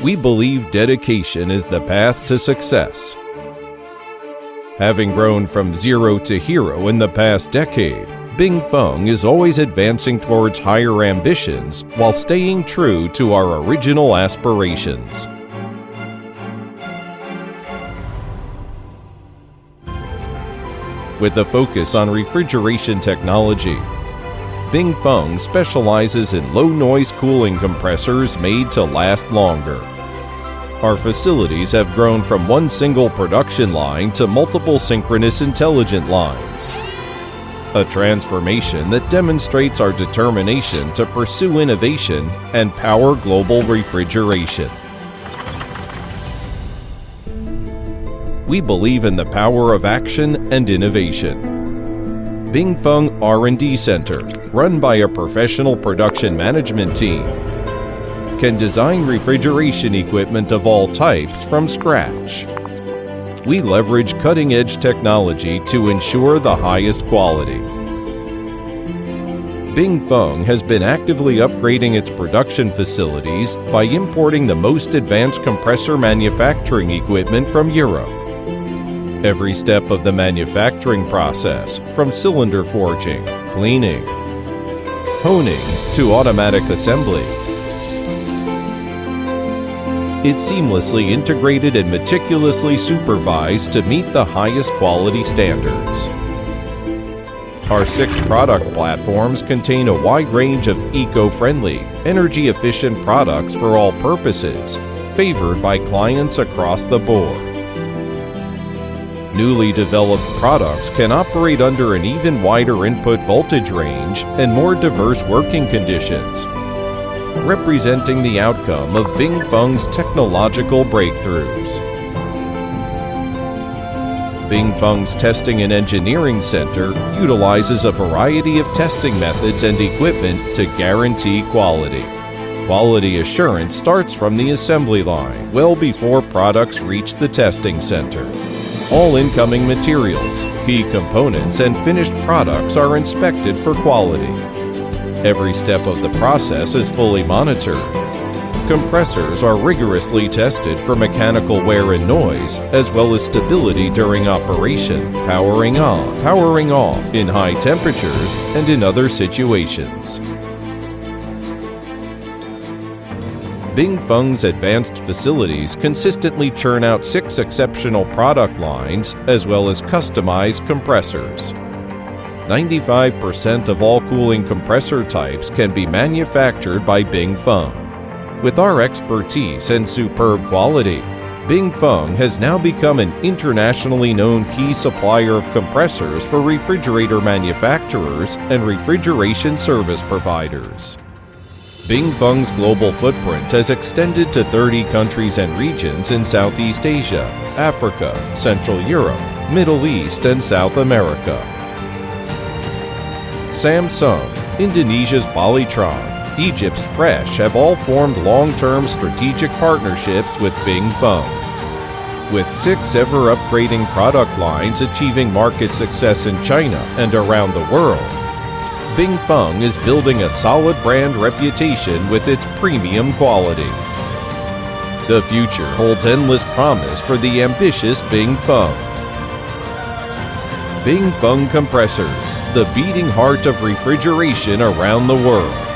We believe dedication is the path to success. Having grown from zero to hero in the past decade, Bing Feng is always advancing towards higher ambitions while staying true to our original aspirations. With a focus on refrigeration technology, Bing Feng specializes in low-noise cooling compressors made to last longer. Our facilities have grown from one single production line to multiple synchronous intelligent lines, a transformation that demonstrates our determination to pursue innovation and power global refrigeration. We believe in the power of action and innovation. Bing Feng R&D Center, run by a professional production management team, can design refrigeration equipment of all types from scratch. We leverage cutting-edge technology to ensure the highest quality. Bing Feng has been actively upgrading its production facilities by importing the most advanced compressor manufacturing equipment from Europe. Every step of the manufacturing process, from cylinder forging, cleaning, honing, to automatic assembly, it's seamlessly integrated and meticulously supervised to meet the highest quality standards. Our 6 product platforms contain a wide range of eco-friendly, energy-efficient products for all purposes, favored by clients across the board. Newly developed products can operate under an even wider input voltage range and more diverse working conditions, representing the outcome of Bing Feng's technological breakthroughs. Bing Feng's Testing and Engineering Center utilizes a variety of testing methods and equipment to guarantee quality. Quality assurance starts from the assembly line, well before products reach the testing center. All incoming materials, key components, and finished products are inspected for quality. Every step of the process is fully monitored. Compressors are rigorously tested for mechanical wear and noise, as well as stability during operation, powering on, powering off in high temperatures and in other situations. Bing Feng's advanced facilities consistently churn out 6 exceptional product lines, as well as customized compressors. 95% of all cooling compressor types can be manufactured by Bing Feng. With our expertise and superb quality, Bing Feng has now become an internationally known key supplier of compressors for refrigerator manufacturers and refrigeration service providers. Bing Feng's global footprint has extended to 30 countries and regions in Southeast Asia, Africa, Central Europe, Middle East, and South America. Samsung, Indonesia's Polytron, Egypt's Fresh have all formed long-term strategic partnerships with Bing Feng. With 6 ever-upgrading product lines achieving market success in China and around the world, Bing Feng is building a solid brand reputation with its premium quality. The future holds endless promise for the ambitious Bing Feng. Bing Feng Compressors, the beating heart of refrigeration around the world.